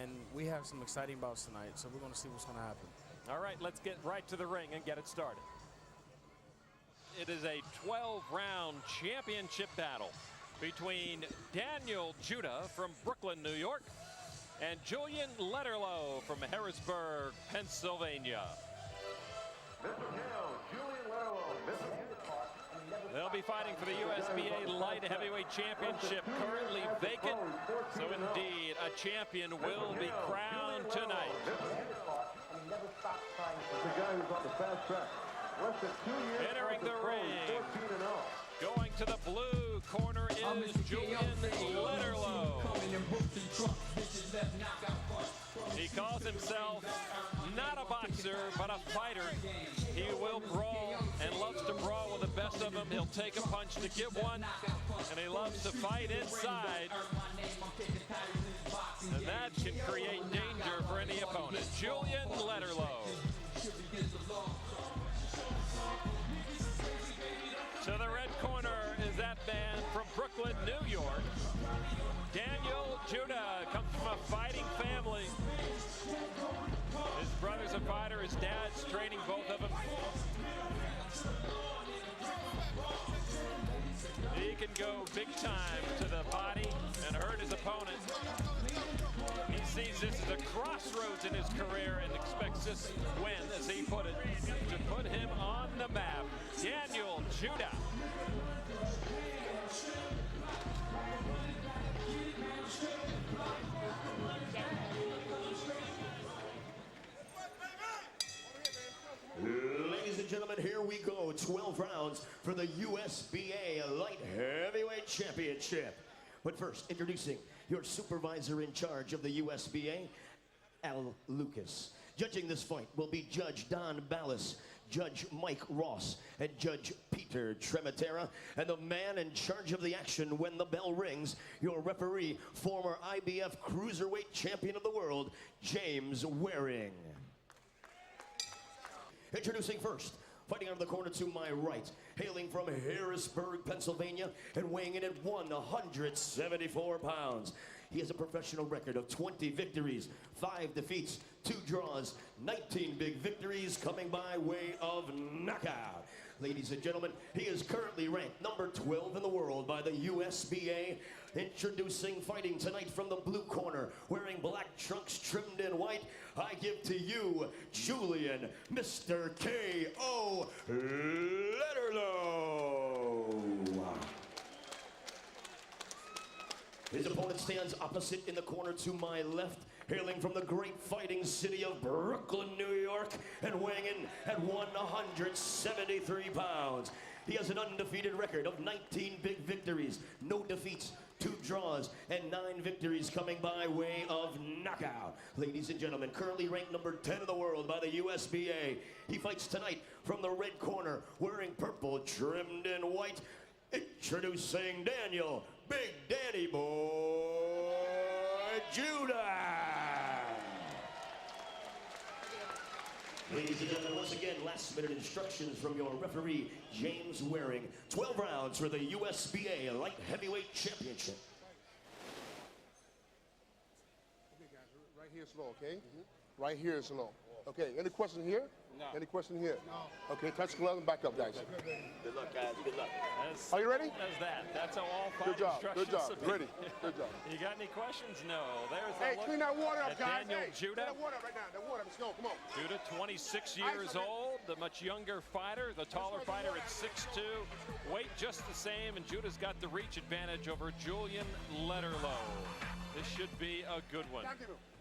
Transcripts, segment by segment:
and we have some exciting bouts tonight, so we're going to see what's going to happen. All right, let's get right to the ring and get it started. It is a 12-round championship battle between Daniel Judah from Brooklyn, New York, and Julian Letterlough from Harrisburg, Pennsylvania. They'll be fighting for the USBA Light Heavyweight Championship, currently vacant. So indeed, a champion will be crowned tonight. Entering the ring, going to the blue corner is Julian Letterlough. He calls himself not a boxer, but a fighter. He will brawl and loves to brawl with the best of them. He'll take a punch to get one, and he loves to fight inside. And that can create danger for any opponent. Julian Letterlough. To the red corner is that man from Brooklyn, New York. Daniel Judah comes from a fighting family. His brother's a fighter, his dad's training both of them. He can go big time to the body and hurt his opponent. He sees this as a crossroads in his career and expects this win, as he put it, to put him on the map. Daniel Judah. Ladies and gentlemen, here we go. 12 rounds for the USBA Light Heavyweight Championship. But first, introducing your supervisor in charge of the USBA, Al Lucas. Judging this fight will be Judge Don Ballas, Judge Mike Ross, and Judge Peter Trematera. And the man in charge of the action when the bell rings, your referee, former IBF Cruiserweight Champion of the World, James Waring. Introducing first, fighting out of the corner to my right, hailing from Harrisburg, Pennsylvania, and weighing in at 174 pounds. He has a professional record of 20 victories, 5 defeats, 2 draws, 19 big victories coming by way of knockout. Ladies and gentlemen, he is currently ranked number 12 in the world by the USBA. Introducing, fighting tonight from the blue corner, wearing black trunks trimmed in white, I give to you Julian, Mr. K.O. Letterlough. His opponent stands opposite in the corner to my left, hailing from the great fighting city of Brooklyn, New York, and weighing in at 173 pounds. He has an undefeated record of 19 big victories, no defeats, 2 draws, and 9 victories coming by way of knockout. Ladies and gentlemen, currently ranked number 10 in the world by the USBA. He fights tonight from the red corner, wearing purple trimmed in white. Introducing Daniel, Big Danny Boy Judah. Ladies and gentlemen, once again, last-minute instructions from your referee, James Waring. 12 rounds for the USBA Light Heavyweight Championship. Okay, guys, right here slow, okay? Right here is slow. Okay, any question here? No. Any question here? No. Okay, touch the glove and back up, guys. Good luck, guys. Good luck. Are you ready? That's how all fight Good job. instructions Good job. should be. Ready. Good job. You got any questions? No. There's the Hey, look clean that water up, at guys. Daniel Hey, Judah. clean that water up right now. That water, let's go. Come on. Judah, 26 years old, the much younger fighter, the taller fighter at 6'2", weight just the same, and Judah's got the reach advantage over Julian Letterlough. This should be a good one.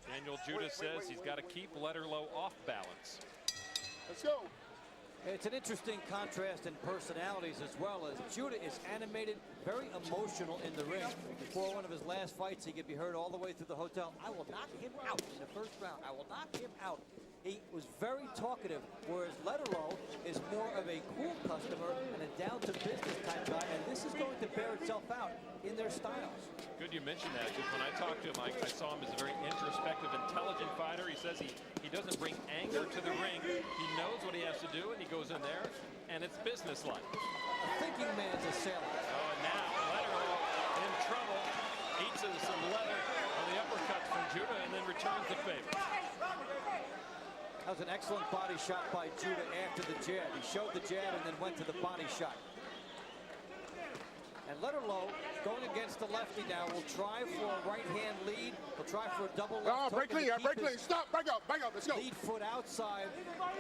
Daniel Judah says he's got to keep Letterlough off balance. Let's go. It's an interesting contrast in personalities as well, as Judah is animated, very emotional in the ring. Before one of his last fights, he could be heard all the way through the hotel. I will knock him out in the first round. I will knock him out. He was very talkative, whereas Letterlough is more of a cool customer and a down-to-business type guy, and this is going to bear itself out in their styles. Good you mentioned that, because when I talked to him, I saw him as a very introspective, intelligent fighter. He says he doesn't bring anger to the ring. He knows what he has to do, and he goes in there, and it's businesslike. A thinking man's a sailor. Oh, and now Letterlough in trouble. Eats some leather on the uppercut from Judah and then returns the favor. That was an excellent body shot by Judah after the jab. He showed the jab and then went to the body shot. And Letterlough, going against the lefty now, will try for a right-hand lead. He'll try for a double left. Break clean, break clean. Stop, back up, let's go. Lead foot outside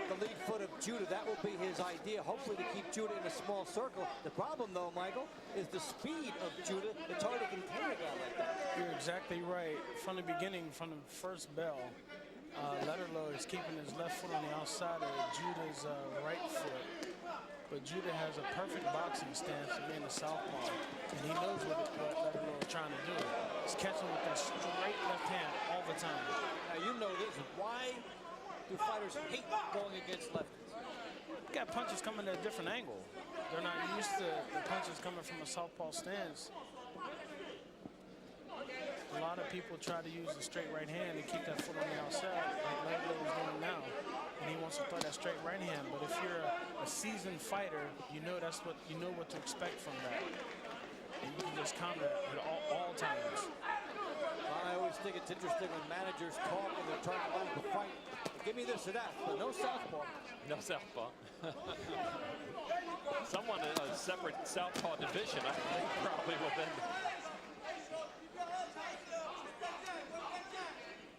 the lead foot of Judah. That will be his idea, hopefully to keep Judah in a small circle. The problem, though, Michael, is the speed of Judah. It's hard to contain a guy like that. You're exactly right. From the beginning, from the first bell, Letterlough is keeping his left foot on the outside of Judah's right foot. But Judah has a perfect boxing stance of being a southpaw, and he knows what Letterlough is trying to do. He's catching with that straight left hand all the time. Now, you know this. Why do fighters hate going against lefties? You got punches coming at a different angle. They're not used to the punches coming from a southpaw stance. A lot of people try to use the straight right hand to keep that foot on the outside, like Letterlough is doing now. And he wants to throw that straight right hand. But if you're a seasoned fighter, you know what to expect from that. And you can just counter it at all times. I always think it's interesting when managers talk and they're talking about the fight. Give me this or that, but no southpaw. No southpaw. Someone in a separate southpaw division, I think, probably will then.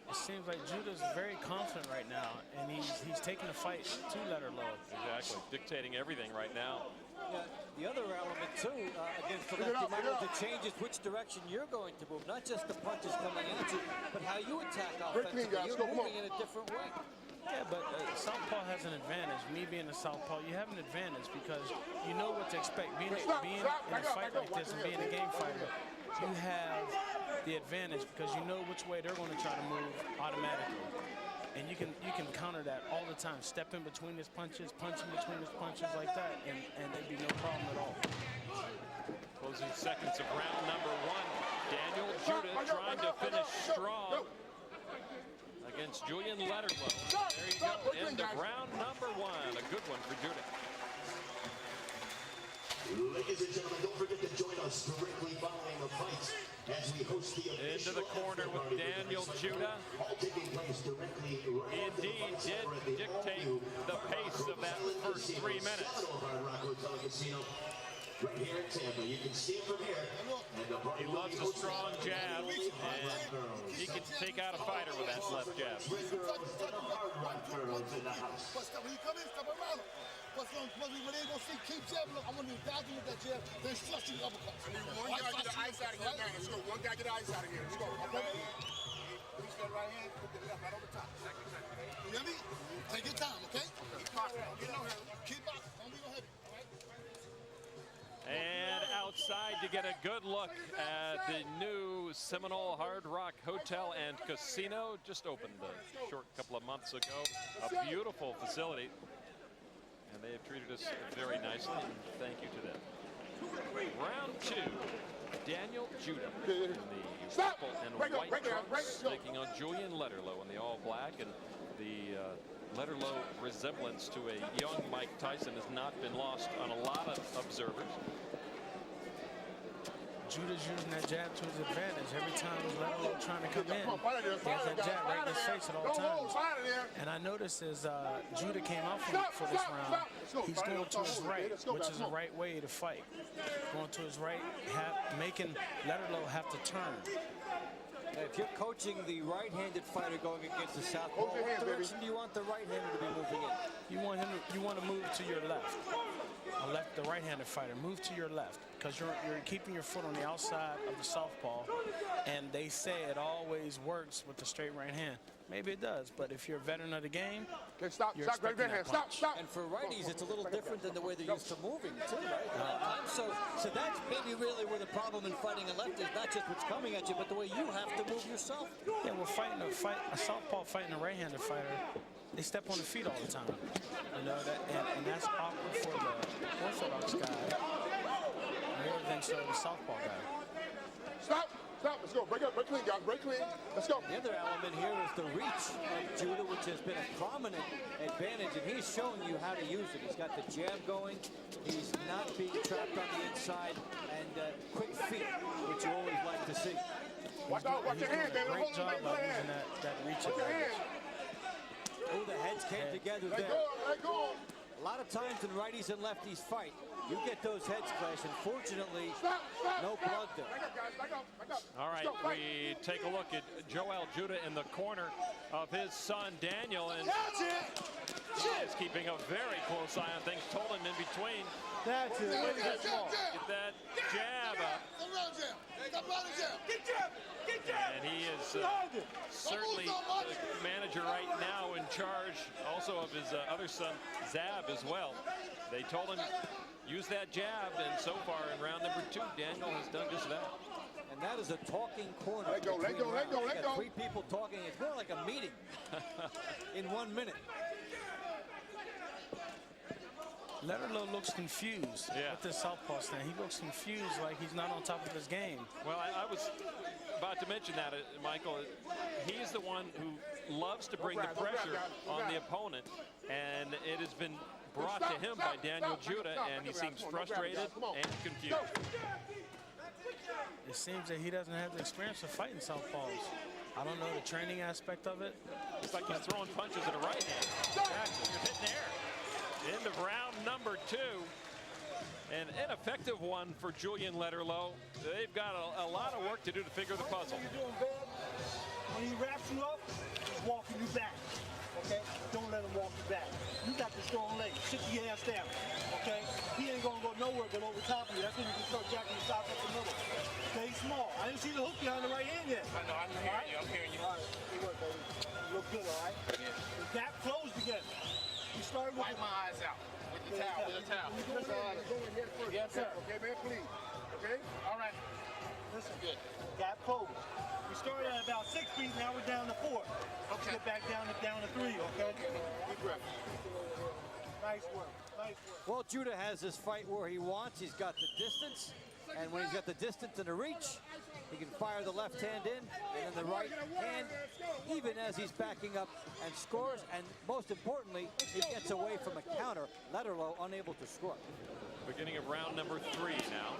It seems like Judah's very confident right now, and he's taking the fight to Letterlough. Exactly, dictating everything right now. Yeah, the other element, too, against the lefty, Michael, is it changes which direction you're going to move. Not just the punches coming at you, but how you attack offensively. You're moving in a different way. Yeah, but southpaw has an advantage. Me being a southpaw, you have an advantage because you know what to expect. Being in a fight like this and being a game fighter, you have the advantage because you know which way they're going to try to move automatically. And you can counter that all the time. Step in between his punches, punch in between his punches like that, and there'd be no problem at all. Closing seconds of round number one. Daniel Judah trying to finish strong against Julian Letterlough. There you go, end of round number one. A good one for Judah. Ladies and gentlemen, don't forget to join us directly following the fights as we host the into the corner with Daniel Judah. Indeed did dictate the pace of that first 3 minutes. Right here in Tampa, you can see it from here. He loves a strong jab, and he can take out a fighter with that left jab. Keep jabbing. I want to dodge with that jab. Then flush the uppercuts. One guy get the ice out of here. Let's go. One guy get the ice out of here. Let's go. Okay. Reach that right hand. Put the left right over top. You hear me? Take your time, okay? Keep boxing. Don't get no hurry. Keep boxing. Don't be no heavy. All right? And outside to get a good look at the new Seminole Hard Rock Hotel and Casino. Just opened a short couple of months ago. A beautiful facility. And they have treated us very nicely, and thank you to them. Round two, Daniel Judah in the purple and white trunks, taking on Julian Letterlough in the all black. And the Letterlough resemblance to a young Mike Tyson has not been lost on a lot of observers. Judah's using that jab to his advantage. Every time Letterlough trying to come in, he has that jab right in his face at all times. And I noticed as Judah came out for this round, he's going to his right, which is a right way to fight. Going to his right, making Letterlough have to turn. If you're coaching the right-handed fighter going against the southpaw, what direction do you want the right-hander to be moving in? You want to move to your left. The right-handed fighter, move to your left because you're keeping your foot on the outside of the southpaw, and they say it always works with the straight right hand. Maybe it does, but if you're a veteran of the game, you're expecting that punch. And for righties, it's a little different than the way they're used to moving, too, right? So that's maybe really where the problem in fighting a left is, not just what's coming at you, but the way you have to move yourself. Yeah, we're fighting a southpaw fighting a right-handed fighter. They step on the feet all the time. You know that, and that's awkward for the orthodox guy more than so the southpaw guy. Stop. Let's go. Break up. Break clean, guys. Break clean. Let's go. The other element here is the reach of Judah, which has been a prominent advantage, and he's showing you how to use it. He's got the jab going. He's not being trapped on the inside, and quick feet, which you always like to see. Watch out, watch your hand, baby. Great Hold job on, of using that reach Watch your advantage. hand. Oh, the heads came together Let there. go, let go. A lot of times when righties and lefties fight, you get those heads clash. Unfortunately, Stop, stop, no stop. blood there. Back up, guys, back up, back up. All right, Let's go, fight. we take a look at Joel Judah in the corner of his son Daniel, and That's it. he is keeping a very close eye on things. Told him in between, That's it. get that jab up. Come around, Jam. Come around, Jam. Get jab. Get And he is certainly the manager right now, in charge also of his other son, Zab, as well. They told him, use that jab, and so far in round number 2, Daniel has done just that. And that is a talking corner. Let go, let between go, let go, rounds. let You got go. 3 people talking. It's more like a meeting in 1 minute. Letterlough looks confused with the southpaw stand. He looks confused, like he's not on top of his game. Well, I was about to mention that, Michael. He's the one who loves to bring the pressure on the opponent, and it has been brought to him by Daniel Judah, and he seems frustrated and confused. It seems that he doesn't have the experience of fighting southpaws. I don't know the training aspect of it. It's like he's throwing punches at a right hand. Exactly. You're hitting air. End of round number 2. An ineffective one for Julian Letterlough. They've got a lot of work to do to figure the puzzle. You're doing bad. When he wraps you up, he's walking you back. Okay? Don't let him walk you back. You got the strong legs. Sit your ass down. Okay? He ain't gonna go nowhere but over top of you. That's when you can start jacking your stop up the middle. Stay small. I didn't see the hook behind the right hand yet. I know, I'm hearing you, I'm hearing you. All right, good work, baby. You look good, all right? Yeah. The gap closed again. You started with Wipe my eyes out with the towel, with the towel. You go in here first. Yes, sir. Okay, man, please. Okay? All right. Listen, Good. gap closed. We started at about 6 feet, now we're down to 4. Okay. Get back down to 3, okay? Deep breath. Nice work, nice work. Well, Judah has this fight where he wants. He's got the distance, and when he's got the distance and the reach, he can fire the left hand in, and then the right hand, even as he's backing up, and scores. And most importantly, he gets away from a counter. Letterlough unable to score. Beginning of round number 3 now.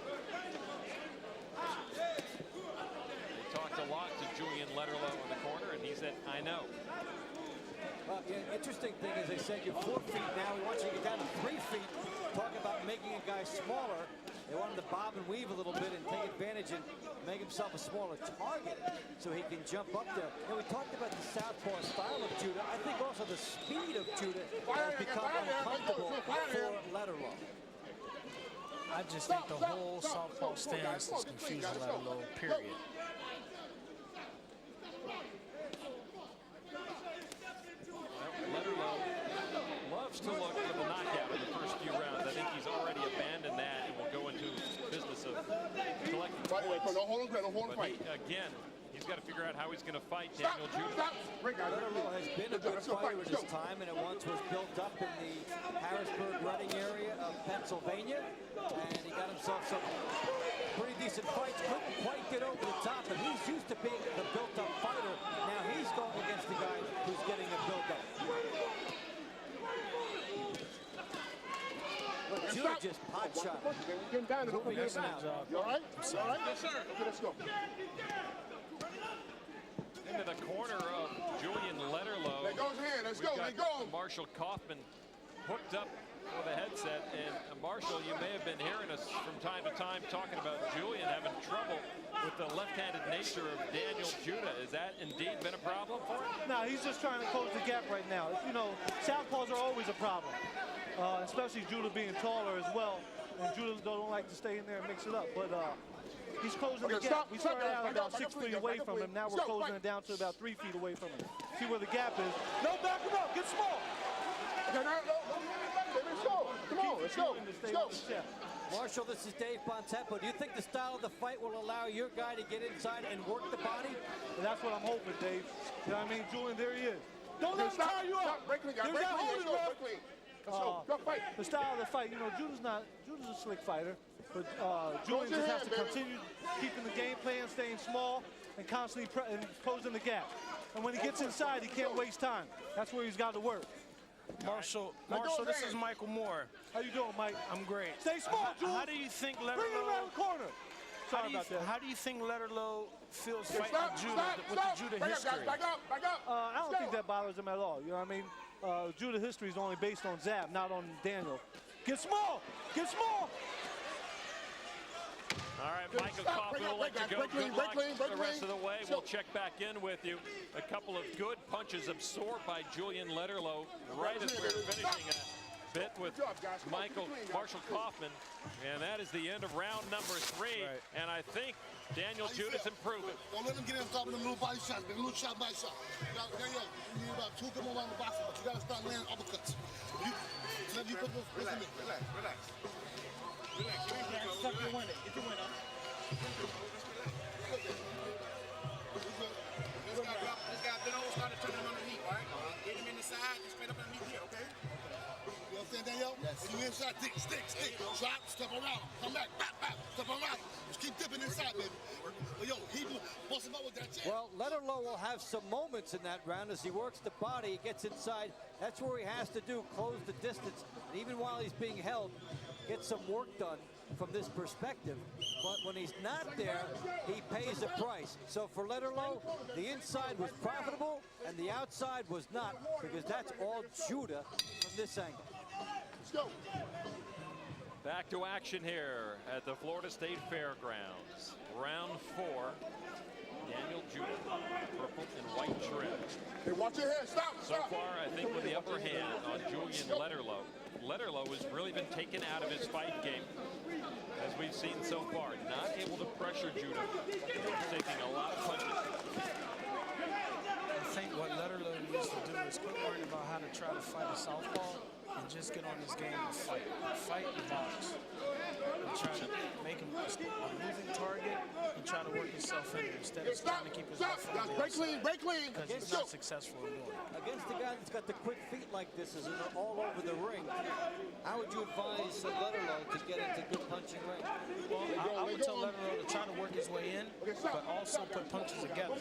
They talked a lot to Julian Letterlough in the corner, and he said, I know. Well, yeah, interesting thing is they said you're 4 feet now. We want you to get down to 3 feet. Talk about making a guy smaller. They want him to bob and weave a little bit and take advantage and make himself a smaller target so he can jump up there. And we talked about the southpaw style of Judah. I think also the speed of Judah has become uncomfortable for Letterlough. I just think the whole southpaw stance is confusing Letterlough, period. Letterlough loves to look for the knockout in the first few rounds. I think he's already abandoned that and will go into business of collecting points. Don't hold him, don't hold him, But fight. again, he's got to figure out how he's going to fight Daniel Judah. Letterlough has been a good fighter in his time, and it once was built up in the Harrisburg, Reading area of Pennsylvania, and he got himself some pretty decent fights. Couldn't quite get over the top, but he's used to being the built-up fighter. Now he's going against the guy who's getting a build-up. Look, Judah just pot shot. Getting down to the Moving yes, in and out. You all right? You all right? Yes, sir. Okay, let's go. Into the corner of Julian Letterlough. Let go his hand. Let's go. We've Let got go. Marshall Kaufman hooked up with a headset. And Marshall, you may have been hearing us from time to time talking about Julian having trouble with the left-handed nature of Daniel Judah. Is that indeed been a problem for him? No, he's just trying to close the gap right now. You know, southpaws are always a problem, especially Judah being taller as well. And Judah don't like to stay in there and mix it up. But he's closing the gap. We started out about 6 feet away from him. Now we're closing it down to about 3 feet away from him. See where the gap is. No, back him up. Get small. Okay, now, let's go. Come on, let's go. Let's go. Marshall, this is Dave Bontempo. Do you think the style of the fight will allow your guy to get inside and work the body? And that's what I'm hoping, Dave. You know what I mean? Julian, there he is. Don't let him tie you up. Break clean, guys. There's Break that clean. holding Let's rough. go. Break clean. Let's go. Go fight. The style of the fight, you know, Judah's a slick fighter, but Julian just has to continue keeping the game plan, staying small, and constantly closing the gap. And when he gets inside, he can't waste time. That's where he's got to work. Marshall, this is Michael Moore. How you doing, Mike? I'm great. Stay small, Julian. How do you think Bring it around Letterlough? the corner. Sorry about that. How do you think Letterlough feels Okay, fighting Judah with the Judah Back up, history? guys. Back up. Back up. I don't Let's think go. that bothers him at all. You know what I mean? Judah history is only based on Zab, not on Daniel. Get small! Get small! All right, Good. Michael Stop. Kaufman Break will let you up, go. break clean, Good break luck clean, break the rest of clean. the way. Chill. We'll check back in with you. A couple of good punches absorbed by Julian Letterlough right as we were finishing a bit with Marshall Kaufman. And that is the end of round number 3. Right. And I think Daniel Judah's improving. Don't let him get in top of them little body shots, man. Little shot by shot. Daniel, you need about 2 good more rounds of boxing, but you got to start landing uppercuts. Let you put those in there. Relax. Get your winner. This guy been over, started turning underneath, all right? Get him in the side and straight up underneath here, okay? You understand, Daniel? Yes. When you inside, stick. Drop, step around. Come back, back. Step around. Just keep dipping inside, baby. But yo, he bust him up with that jab. Well, Letterlough will have some moments in that round as he works the body, he gets inside. That's where he has to do, close the distance. And even while he's being held, get some work done from this perspective. But when he's not there, he pays a price. So for Letterlough, the inside was profitable and the outside was not, because that's all Judah from this angle. Let's go. Back to action here at the Florida State Fairgrounds. Round 4. Daniel Judah, purple and white trim. Hey, watch your head. Stop. So far, I think with the upper hand on Julian Letterlough. Letterlough has really been taken out of his fight game, as we've seen so far. Not able to pressure Judah. He's taking a lot of punches. I think what Letterlough needs to do is quit worrying about how to try to fight a southpaw and just get on his game and fight. Fight and box. And try to make him a moving target and try to work himself in there instead of trying to keep his left foot on the Break clean. because he's not successful in doing it. Against a guy that's got the quick feet like this, as in all over the ring, how would you advise Letterlough to get into good punching range? Well, I would tell Letterlough to try to work his way in, but also put punches together.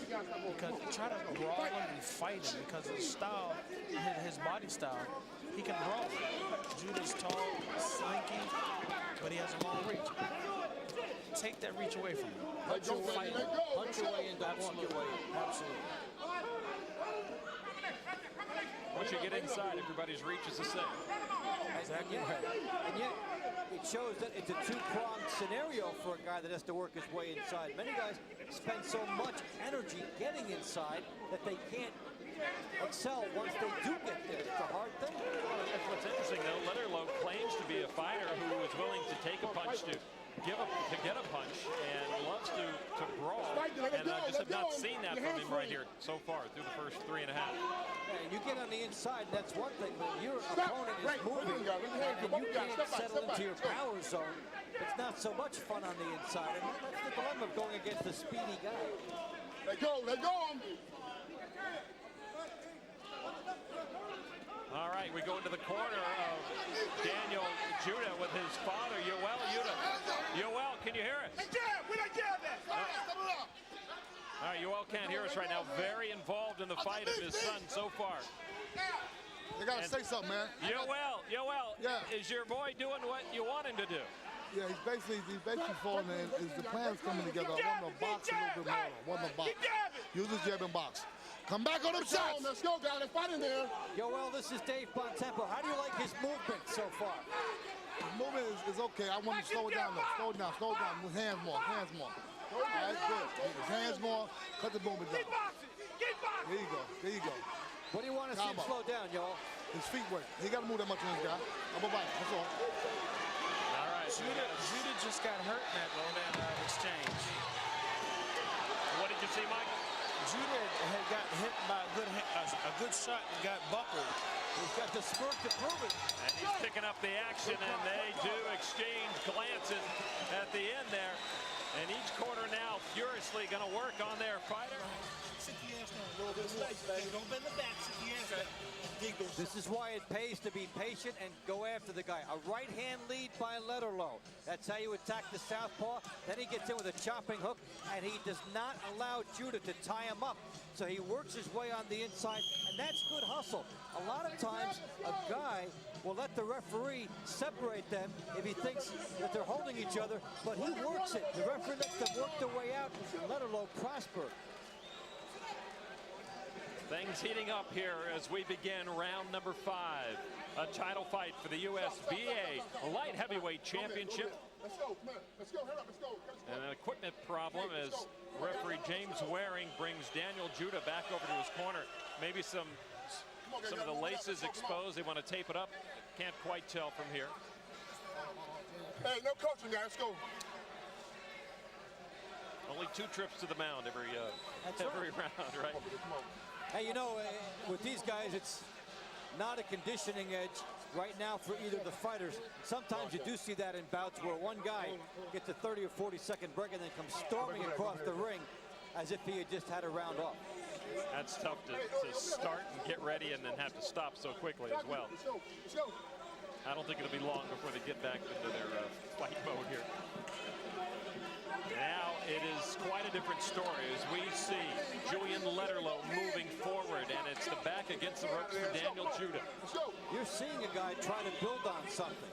Because try to brawl him and fight him because of his style, his body style. He can brawl. Judah's tall, slinky, but he has a long reach. Take that reach away from him. Punch your way in, don't walk your way in. Absolutely. Once you get inside, everybody's reach is the same. Exactly And right. yet, it shows that it's a two-pronged scenario for a guy that has to work his way inside. Many guys spend so much energy getting inside that they can't excel once they do get there. It's a hard thing. That's what's interesting, though. Letterlough claims to be a fighter who is willing to take a punch to get a punch and loves to brawl. And I just have not seen that from him right here so far through the first 3.5. Yeah, and you get on the inside, that's one thing, but your opponent is moving, and you can't settle into your power zone. It's not so much fun on the inside, and that's the dilemma of going against a speedy guy. Let go. All right, we go into the corner of Daniel Judah with his father, Yoel Judah. Yoel, can you hear us? All right, Yoel can't hear us right now. Very involved in the fight of his son so far. They got to say something, man. Yoel, Yeah. is your boy doing what you want him to do? Yeah, he's basically falling in. The plan's coming together. I want to box a little bit more. I want to box. Use his jab and box. Come back on them shots. Let's go, guys. Let's fight in there. Yoel, this is Dave Bontempo. How do you like his movement so far? His movement is okay. I want to slow it down, though. Slow it down. With hands more. All right, good. His hands more. Cut the movement down. There you go. What do you want to see him slow down, Yoel? His feet work. He got to move that much on his guy. That's all. All right. Judah just got hurt in that exchange. What did you see, Michael? Judah had got hit by a good shot and got buckled. He's got the smirk to prove it. And he's picking up the action, and they do exchange glances at the end there. And each corner now furiously going to work on their fighter. Sit your ass down a little bit more. Okay, don't bend the back. Sit your ass down. Dig those. This is why it pays to be patient and go after the guy. A right hand lead by Letterlough. That's how you attack the southpaw. Then he gets in with a chopping hook, and he does not allow Judah to tie him up. So he works his way on the inside, and that's good hustle. A lot of times, a guy will let the referee separate them if he thinks that they're holding each other, but he works it. The referee lets them work their way out, and Letterlough prospered. Things heating up here as we begin round number 5. A title fight for the USBA Light Heavyweight Championship. Let's go, man. Let's go. Hurry up. Let's go. And an equipment problem as referee James Waring brings Daniel Judah back over to his corner. Maybe some of the laces exposed. They want to tape it up. Can't quite tell from here. Hey, no coaching, guys. Let's go. Only 2 trips to the mound every round, right? Hey, you know, with these guys, it's not a conditioning edge right now for either of the fighters. Sometimes you do see that in bouts where one guy gets a 30 or 40-second break and then comes storming across the ring as if he had just had a round off. That's tough to start and get ready and then have to stop so quickly as well. I don't think it'll be long before they get back into their fight mode here. Now it is quite a different story as we see Julian Letterlough moving forward, and it's the back against the ropes for Daniel Judah. You're seeing a guy try to build on something.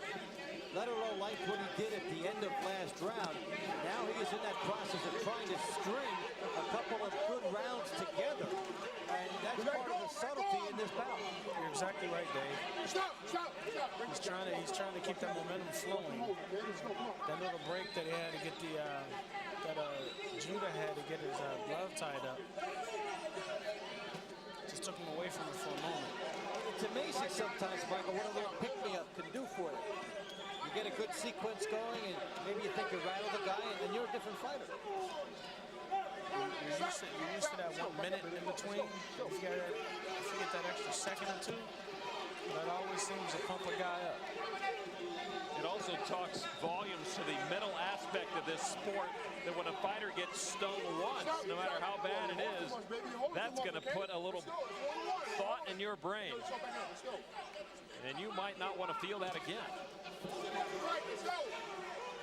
Letterlough liked what he did at the end of last round. Now he is in that process of trying to string a couple of good rounds together. And that's part of the subtlety in this bout. You're exactly right, Dave. He's trying to keep that momentum flowing. That little break that he had to get Judah had to get his glove tied up just took him away from it for a moment. It's amazing sometimes, Michael, what a little pick-me-up can do for you. You get a good sequence going, and maybe you think you rattle the guy, and then you're a different fighter. You're used to that 1 minute in between. If you get that extra second or two, that always seems to pump a guy up. It also talks volumes to the mental aspect of this sport, that when a fighter gets stoned once, no matter how bad it is, that's going to put a little thought in your brain. And you might not want to feel that again.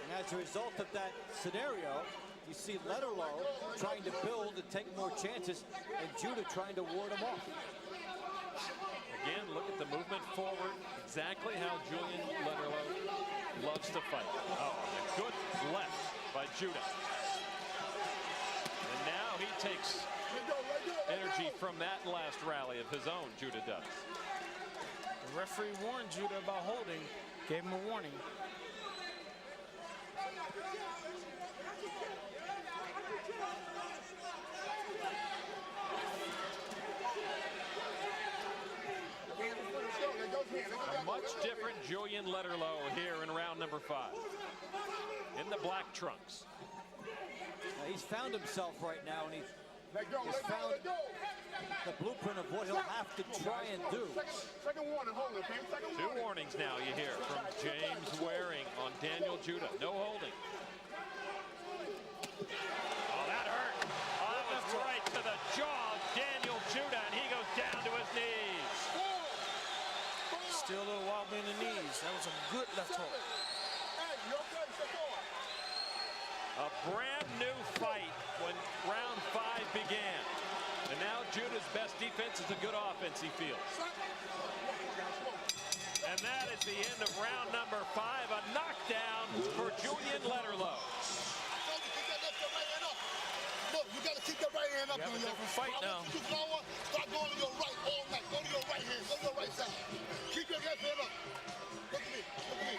And as a result of that scenario, you see Letterlough trying to build and take more chances, and Judah trying to ward him off. Again, look at the movement forward, exactly how Julian Letterlough loves to fight. Oh, and a good left by Judah. And now he takes energy from that last rally of his own, Judah does. The referee warned Judah about holding, gave him a warning. A much different Julian Letterlough here in round number 5. In the black trunks. Now he's found himself right now, and he's found the blueprint of what he'll have to try and do. Second warning, hold it, okay? 2 warnings now you hear from James Waring on Daniel Judah. No holding. Oh, that hurt. Oh, that was right to the jaw of Daniel Judah, and he goes down to his knees. Still a little wobbly in the knees. That was a good left hook. A brand new fight when round 5 began. And now Judah's best defense is a good offense, he feels. And that is the end of round number 5. A knockdown for Julian Letterlough. Look, you got to keep that right hand up. You have a different fight now. Start going to your right all night. Go to your right hand. Go to your right side. Keep your left hand up. Look at me. Look at me.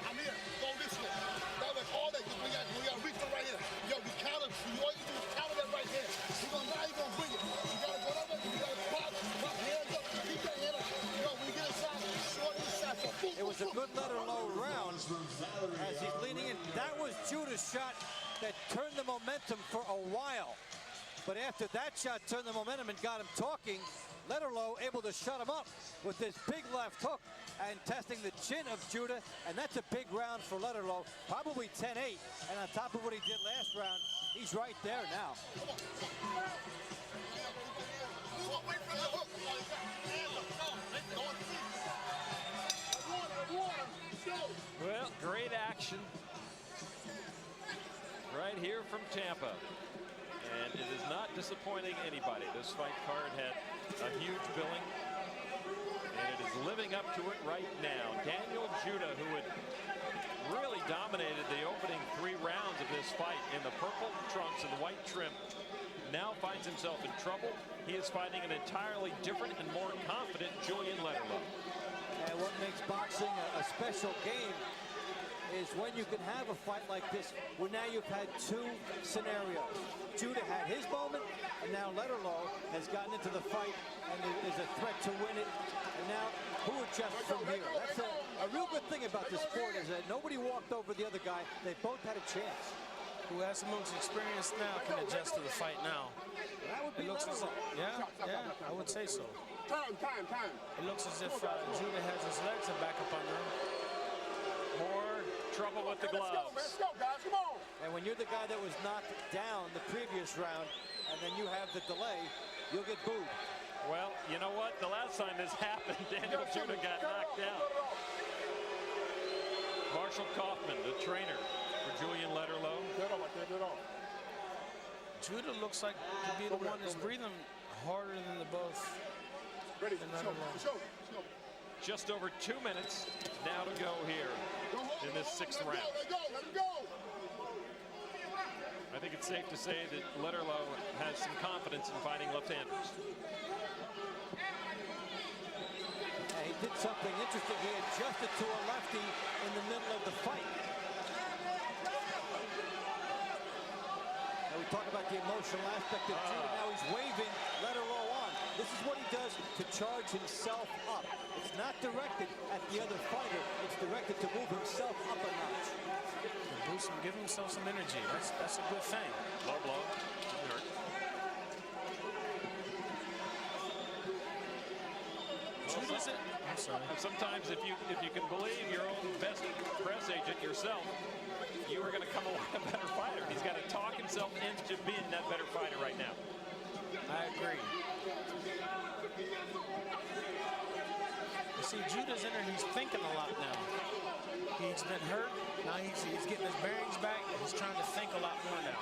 I'm here. Go this way. That way all day. We got to reach the right hand. Yo, we counter. All you do is counter that right hand. Now you're going to bring it. You got to go that way. You got to pop hands up. Keep that hand up. Yo, when you get inside, short inside. So boom, It was a good Letterlough round as he's leaning in. That was Judah's shot that turned the momentum for a while. But after that shot turned the momentum and got him talking, Letterlough able to shut him up with this big left hook and testing the chin of Judah. And that's a big round for Letterlough, probably 10-8. And on top of what he did last round, he's right there now. Move away from the hook. Well, great action right here from Tampa. And it is not disappointing anybody. This fight card had a huge billing, and it is living up to it right now. Daniel Judah, who had really dominated the opening 3 rounds of this fight in the purple trunks and the white trim, now finds himself in trouble. He is fighting an entirely different and more confident Julian Letterlough. And what makes boxing a special game is when you can have a fight like this, where now you've had 2 scenarios. Judah had his moment, and now Letterlough has gotten into the fight and is a threat to win it. And now, who adjusts from here? That's a real good thing about this sport, is that nobody walked over the other guy. They both had a chance. Who has the most experience now can adjust to the fight now. That would be Letterlough. Yeah, I would say so. Time. It looks as if Judah has his legs are back up under him. More trouble with the gloves. Let's go, guys. Come on. And when you're the guy that was knocked down the previous round, and then you have the delay, you'll get booed. Well, you know what? The last time this happened, Daniel Judah got knocked down. Marshall Kaufman, the trainer for Julian Letterlough. Judah looks like to be the one that's breathing harder than the both. Ready? Show. Just over 2 minutes now to go here in this 6th round. Let him go. I think it's safe to say that Letterlough has some confidence in fighting left-handers. He did something interesting. He adjusted to a lefty in the middle of the fight. Now we talk about the emotional aspect of Judah. Now he's waving Letterlough on. This is what he does to charge himself up. It's not directed at the other fighter. It's directed to move himself up a notch. Boost him, give himself some energy. That's a good thing. Low blow. Hurt. I'm sorry. Sometimes if you can believe your own best press agent yourself, you are going to come away a better fighter. He's got to talk himself into being that better fighter right now. I agree. You see, Judah's in there, he's thinking a lot now. He's been hurt. Now he's getting his bearings back. He's trying to think a lot more now.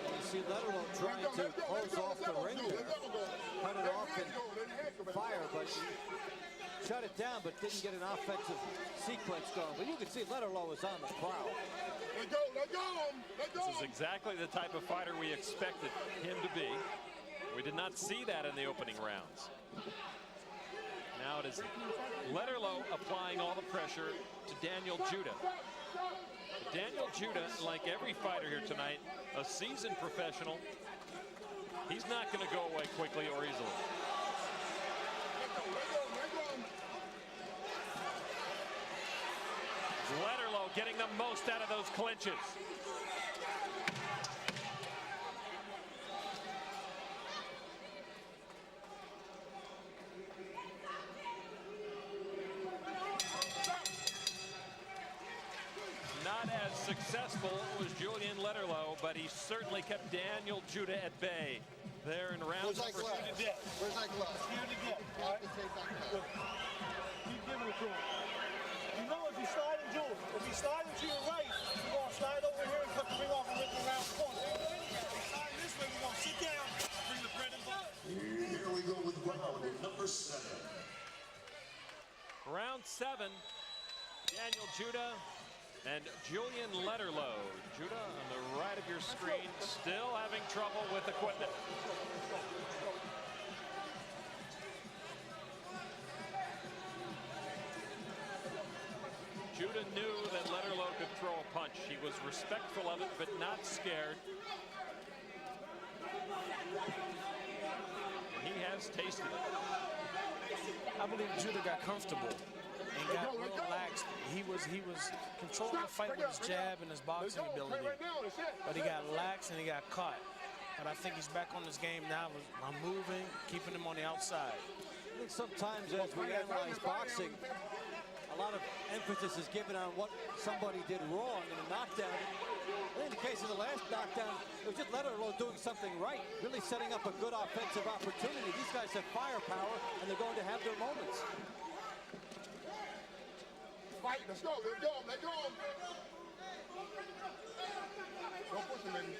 You see Letterlough trying to close off the ring there. Cut it off and fire, but shut it down, but didn't get an offensive sequence going. But you can see Letterlough is on the prowl. Let go. This is exactly the type of fighter we expected him to be. We did not see that in the opening rounds. Now it is Letterlough applying all the pressure to Daniel Judah. Daniel Judah, like every fighter here tonight, a seasoned professional. He's not going to go away quickly or easily. Letterlough getting the most out of those clinches. Not as successful was Julian Letterlough, but he certainly kept Daniel Judah at bay there in round number 2. Where's that glove? Here to get. All right? Keep giving it to him. You know if you slide into it, if you slide into your right, you're going to slide over here and cut the ring off and rip it around the corner. If you slide this way, we're going to sit down, bring the bread and butter. Here we go with round number 7. Round 7, Daniel Judah and Julian Letterlough. Judah on the right of your screen, still having trouble with equipment. Judah knew that Letterlough could throw a punch. He was respectful of it, but not scared. And he has tasted it. I believe Judah got comfortable and got real relaxed. He was controlling the fight with his jab and his boxing ability. But he got lax and he got caught. But I think he's back on his game now. I'm moving, keeping him on the outside. I think sometimes as we analyze boxing, a lot of emphasis is given on what somebody did wrong in a knockdown. In the case of the last knockdown, it was just Letterlough doing something right, really setting up a good offensive opportunity. These guys have firepower, and they're going to have their moments. Fight, let's go, let's go, let's go. Don't push him, baby.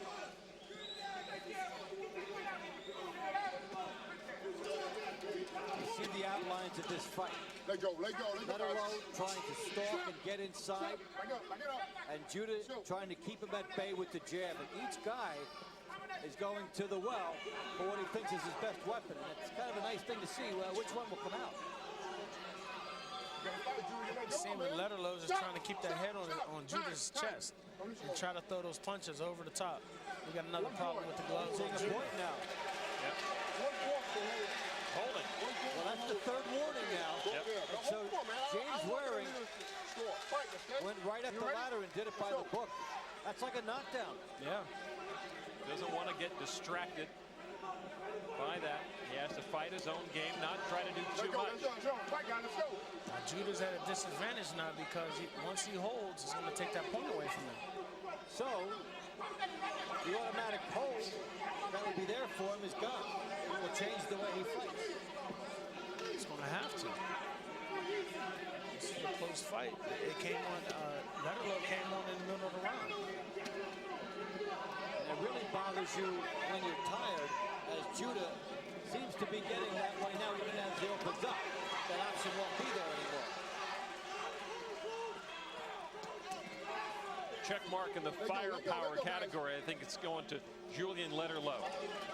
You see the outlines of this fight. Let go, let go, let go. Letterlough trying to stalk and get inside, and Judah trying to keep him at bay with the jab. And each guy is going to the well for what he thinks is his best weapon. And it's kind of a nice thing to see which one will come out. Seeing with Letterlough is trying to keep that head on Judah's chest and try to throw those punches over the top. We got another problem with the gloves. Taking a point now. Yep. Holding. Well, that's the third warning now. Yep. And so James Waring went right up the ladder and did it by the book. That's like a knockdown. Yeah. Doesn't want to get distracted by that. He has to fight his own game, not try to do too much. Judah's at a disadvantage now because once he holds, he's going to take that point away from him. So the automatic hold that will be there for him is gone. It will change the way he fights. He's going to have to. This is a close fight. It came on, Letterlough came on in the middle of the round. And it really bothers you when you're tired, as Judah seems to be getting that way now, even as he opens up. That option won't be there anymore. Check mark in the firepower category. I think it's going to Julian Letterlough.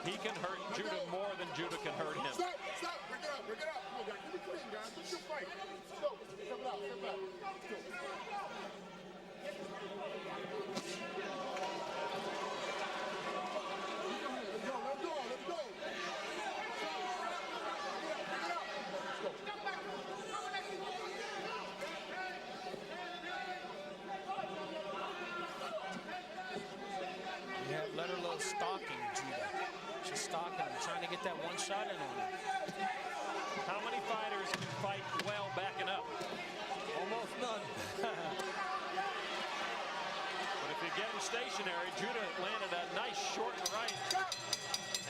He can hurt Judah more than Judah can hurt him. Stop, stop, break it up, break it up. Come on, guys, keep it clean, guys. Let's just fight. Go, step it out, step back. Go. Let's go, let's go. You have Letterlough stalking Judah. She's stalking him, trying to get that one shot in on him. How many fighters can fight well backing up? Almost none. But if you get him stationary, Judah landed a nice short right.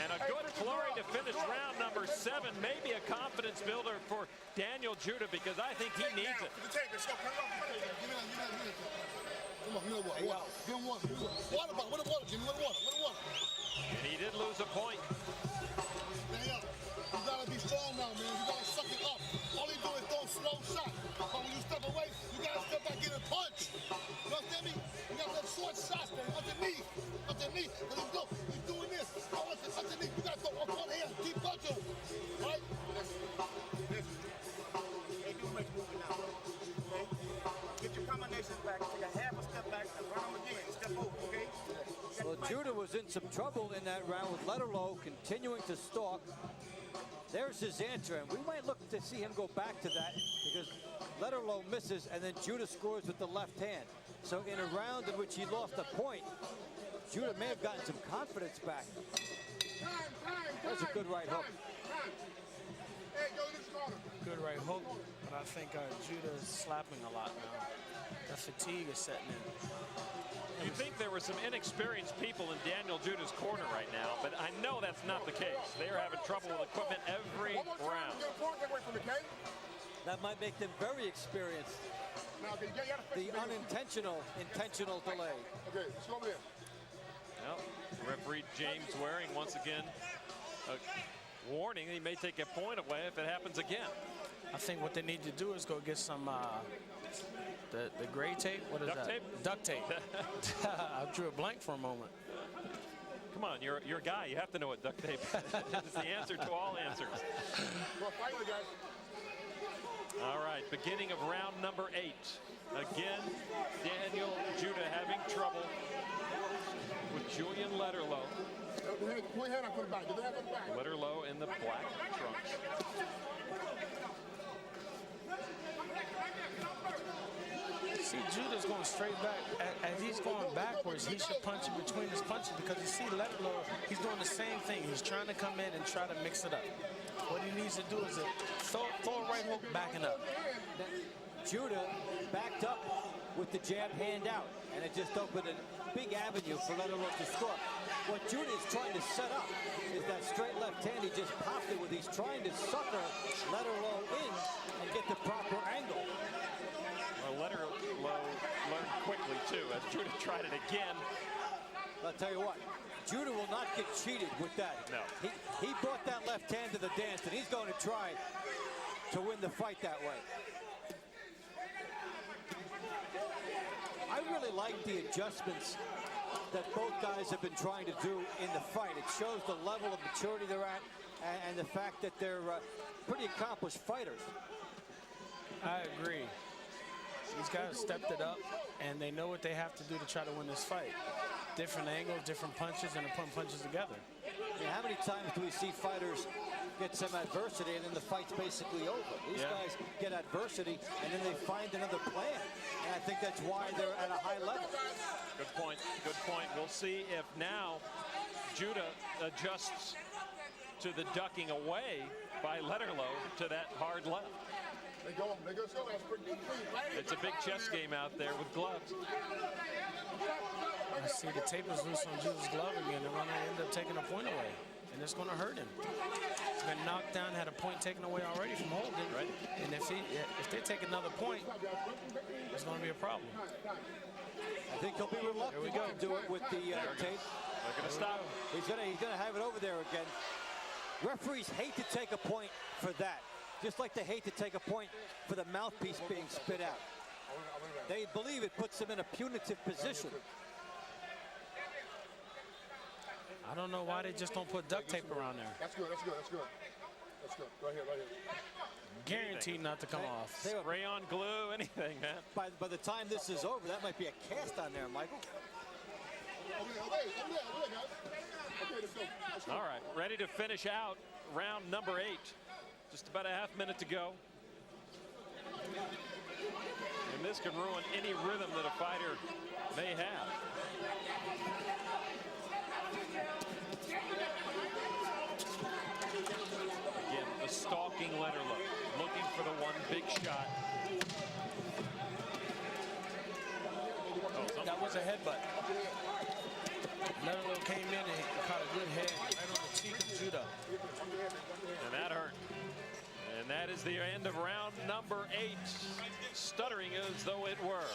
And a good flurry to finish round number 7. Maybe a confidence builder for Daniel Judah, because I think he needs it. Come on, give me the water. Give him water. Water bottle. Where the water, Jimmy? Where the water? Where the water? And he did lose a point. Daniel, you gotta be strong now, man. You gotta suck it up. All you do is throw slow shot. But when you step away, you gotta step back in and punch. You understand me? You gotta throw short shots, man. Underneath. Underneath. Let him go. He's doing this. Underneath. You gotta throw up on here. Keep punching. Right? Listen. They do make movement now. Okay? Get your combinations back. Take a half a step back and run them again. Step over, okay? Well, Judah was in some trouble in that round with Letterlough continuing to stalk. There's his answer, and we might look to see him go back to that because Letterlough misses, and then Judah scores with the left hand. So in a round in which he lost a point, Judah may have gotten some confidence back. That's a good right hook. Hey, go to this corner. Good right hook, but I think Judah is slapping a lot now. The fatigue is setting in. You think there were some inexperienced people in Daniel Judah's corner right now, but I know that's not the case. They are having trouble with equipment every round. That might make them very experienced. The unintentional, intentional delay. Okay, let's go over there. Well, referee James Waring once again warning he may take a point away if it happens again. I think what they need to do is go get some the gray tape. What is Duct that? tape? Duct tape. I drew a blank for a moment. Come on, you're a guy. You have to know what duct tape is. It's the answer to all answers. Well, finally, guys. All right, beginning of round number 8. Again, Daniel Judah having trouble with Julian Letterlough. Put your hand up, put it back. Get the hand on the back. Letterlough in the black trunks. See, Judah's going straight back. As he's going backwards, he should punch in between his punches because you see Letterlough, he's doing the same thing. He's trying to come in and try to mix it up. What he needs to do is throw a right hook backing up. Judah backed up with the jab hand out, and it just opened a big avenue for Letterlough to score. What Judah is trying to set up is that straight left hand he just popped it with. He's trying to sucker Letterlough in and get the proper angle. Well, Letterlough learned quickly, too, as Judah tried it again. I'll tell you what, Judah will not get cheated with that. No. He brought that left hand to the dance, and he's going to try to win the fight that way. I really like the adjustments that both guys have been trying to do in the fight. It shows the level of maturity they're at and the fact that they're pretty accomplished fighters. I agree. These guys stepped it up, and they know what they have to do to try to win this fight. Different angles, different punches, and they're putting punches together. Yeah, how many times do we see fighters get some adversity and then the fight's basically over? These guys get adversity and then they find another plan. And I think that's why they're at a high level. Good point. Good point. We'll see if now Judah adjusts to the ducking away by Letterlough to that hard left. It's a big chess game out there with gloves. I see the tape is loose on Judah's glove again. They're going to end up taking a point away, and it's going to hurt him. He's been knocked down, had a point taken away already from holding. Right. And if they take another point, it's going to be a problem. I think he'll be reluctant to do it with the tape. They're going to stop him. He's going to have it over there again. Referees hate to take a point for that, just like they hate to take a point for the mouthpiece being spit out. They believe it puts them in a punitive position. I don't know why they just don't put duct tape around there. That's good. That's good. That's good. That's good. Right here. Right here. Guaranteed not to come off. Spray on glue, anything, man. By the time this is over, that might be a cast on there, Michael. Over there, guys. Okay, let's go. Let's go. All right, ready to finish out round number 8. Just about a half minute to go. And this can ruin any rhythm that a fighter may have. Again, the stalking Letterlough, looking for the one big shot. Oh, That was a headbutt. Letterlough came in and caught a good head right on the cheek of Judah. And that hurt. And that is the end of round number 8. Stuttering as though it were.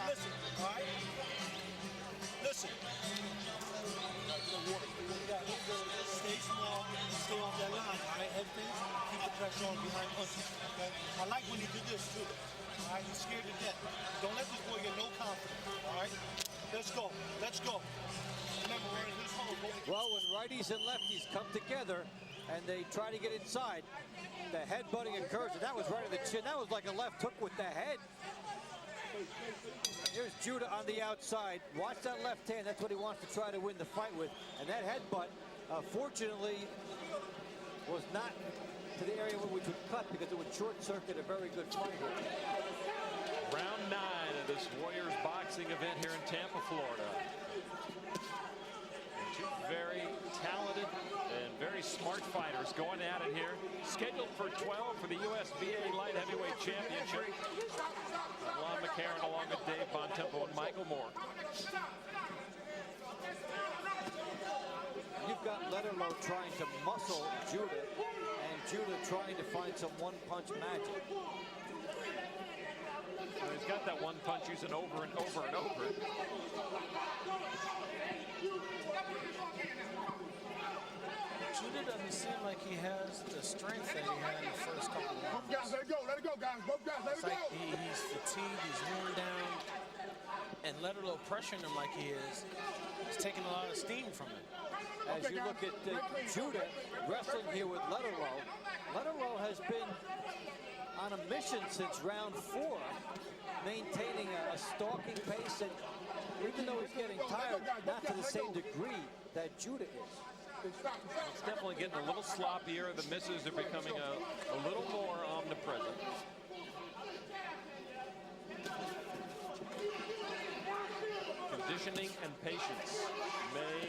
Listen, all right? Listen. Stay small, stay off that line, all right? Everything, keep the pressure on behind punches, okay? I like when you do this, too. All right, he's scared to death. Don't let this boy get no confidence, all right? Let's go. Let's go. Remember, we're in his home. Well, when righties and lefties come together and they try to get inside, the headbutting occurs, and that was right in the chin. That was like a left hook with the head. Here's Judah on the outside. Watch that left hand. That's what he wants to try to win the fight with. And that headbutt, fortunately, was not to the area which would cut because it would short-circuit a very good fight here. Round 9 of this Warriors boxing event here in Tampa, Florida. And 2 very talented and very smart fighters going at it here. Scheduled for 12 for the USBA Light Heavyweight Championship. Lon McCarron along with Dave Bontempo and Michael Moore. You've got Letterlough trying to muscle Judah, and Judah trying to find some one-punch magic. So he's got that one punch using over and over and over. Judah doesn't seem like he has the strength that he had in the first couple of rounds. Both guys, let it go. Let it go, guys. Both guys, let It's it like go. he's fatigued, he's worn down, and Letterlough pressuring him like he is. It's taking a lot of steam from him. As you look at Judah wrestling here with Letterlough, Letterlough has been on a mission since round 4, maintaining a stalking pace, and even though he's getting tired, not to the same degree that Judah is. It's definitely getting a little sloppier. The misses are becoming a little more omnipresent. Conditioning and patience may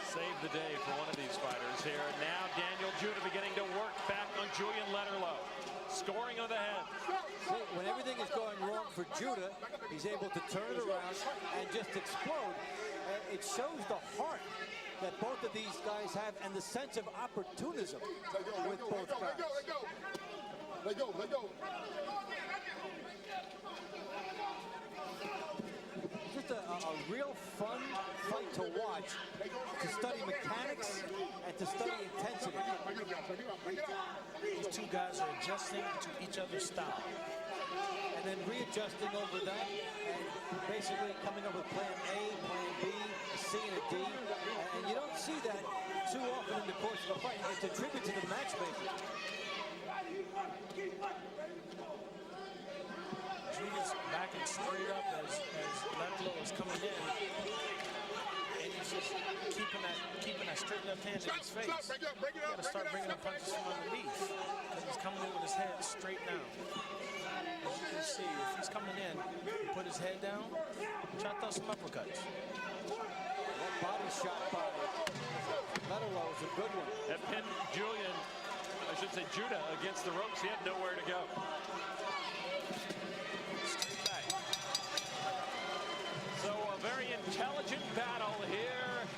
save the day for one of these fighters here. Now Daniel Judah beginning to work back on Julian Letterlough. Scoring on the head. See, when everything is going wrong for Judah, he's able to turn it around and just explode. It shows the heart that both of these guys have and the sense of opportunism with both guys. Let go. Just a real fun fight to watch, to study mechanics and to study intensity. These two guys are adjusting to each other's style. And then readjusting over that and basically coming up with plan A, plan B, a C, and a D. And you don't see that too often in the course of a fight. It's a tribute to the matchmaking. Judah's backing straight up as Letterlough is coming in. And he's just keeping that straight left hand in his face. You got to start bringing up punches from underneath. Because he's coming in with his head straight down. As you can see, if he's coming in, put his head down, try to throw some uppercuts. That body shot by Letterlough is a good one. That pinned Judah against the ropes. He had nowhere to go. Straight back. So a very intelligent battle here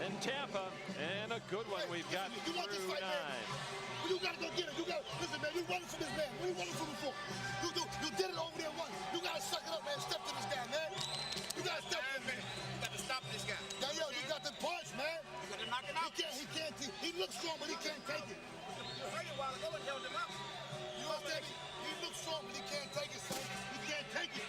in Tampa, and a good one we've got through 9. You gotta go get it. Listen, man, you running from this man. What are you running from him for? You did it over there once. You gotta suck it up, man. Step to this guy, man. You gotta step to him, man. You got to stop this guy. Yo, you got to punch, man. You got to knock him out. He looks strong, but he can't take it. You understand me? He looks strong, but he can't take it, son. He can't take it.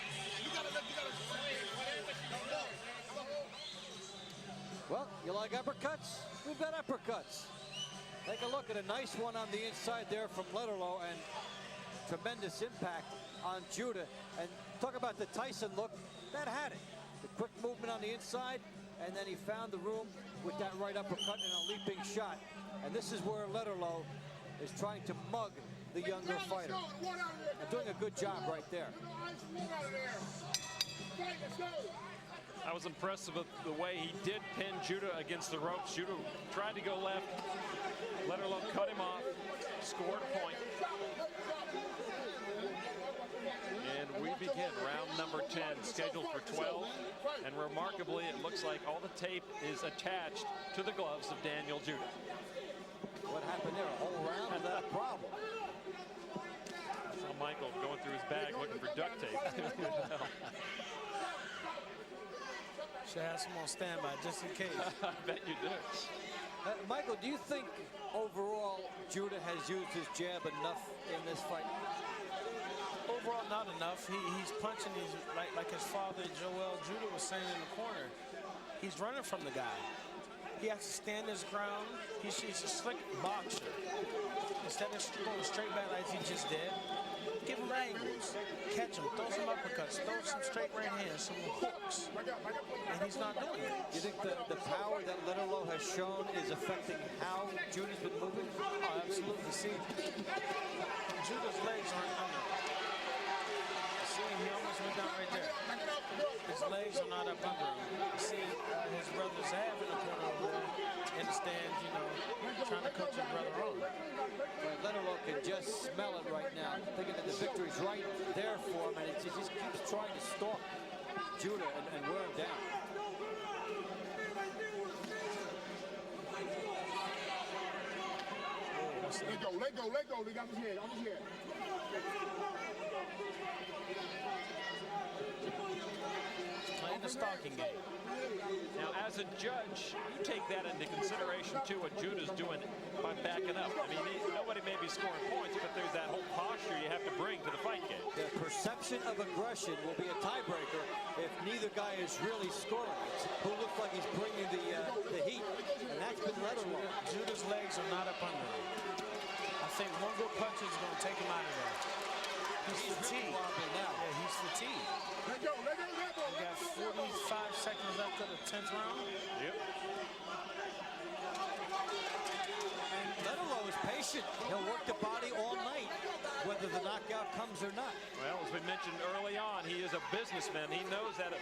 Well, you like uppercuts? We've got uppercuts. Take a look at a nice one on the inside there from Letterlough, and tremendous impact on Judah. And talk about the Tyson look, that had it. The quick movement on the inside, and then he found the room with that right uppercut and a leaping shot. And this is where Letterlough is trying to mug the younger fighter. And doing a good job right there. I was impressed with the way he did pin Judah against the ropes. Judah tried to go left. Letterlough cut him off, scored a point. And we begin round number 10, scheduled for 12. And remarkably, it looks like all the tape is attached to the gloves of Daniel Judah. What happened there? A whole round without a problem. I saw Michael going through his bag looking for duct tape. Should have some on standby just in case. I bet you do. Michael, do you think overall Judah has used his jab enough in this fight? Overall, not enough. He's punching these, like his father, Joel Judah, was saying in the corner. He's running from the guy. He has to stand his ground. He's a slick boxer. Instead of going straight back like he just did, give him angles. Catch him, throw some uppercuts, throw some straight right hands, some hooks. And he's not doing it. You think the power that Letterlough has shown is affecting how Judah's been moving? Oh, absolutely. See, Judah's legs aren't under. See, he almost went down right there. His legs are not up under him. You see his brother Zab in the corner over there in the stands, you know, trying to coach his brother on. Well, Letterlough can just smell it right now, thinking that the victory's right there for him, and he just keeps trying to stalk Judah and wear him down. Let go. They got his head. On his head. Playing the stalking game. Now, as a judge, you take that into consideration, too, what Judah's doing by backing up. I mean, nobody may be scoring points, but there's that whole posture you have to bring to the fight game. The perception of aggression will be a tiebreaker if neither guy is really scoring. It's who looks like he's bringing the heat, and that's been Letterlough. Judah's legs are not up under him. I think one good punch is going to take him out of there. He's fatigued. Now. Yeah, he's fatigued. Let go. He got 45 seconds left of the 10th round. Yep. And Letterlough is patient. He'll work the body all night, whether the knockout comes or not. Well, as we mentioned early on, he is a businessman. He knows how to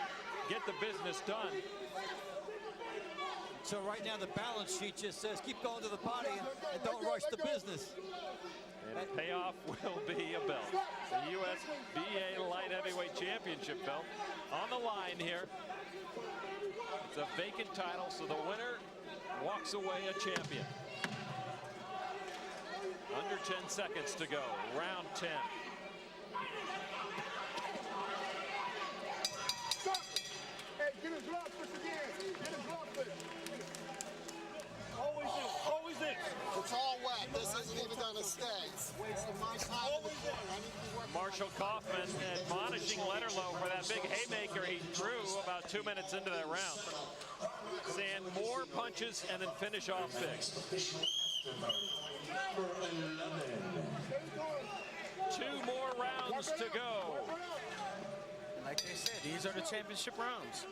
get the business done. So right now the balance sheet just says keep going to the body and don't rush the business. And the payoff will be a belt. The USBA Light Heavyweight Championship belt on the line here. It's a vacant title, so the winner walks away a champion. Under 10 seconds to go, round 10. Hey, get his glove fist again. Get his glove fist. Always this. Always this. It's all wet. This isn't even gonna stay. Wasting my time. Always this. Marshall Kaufman admonishing Letterlough for that big haymaker he threw about 2 minutes into that round. Saying more punches and then finish off big. 2 more rounds to go. Like they said, these are the championship rounds.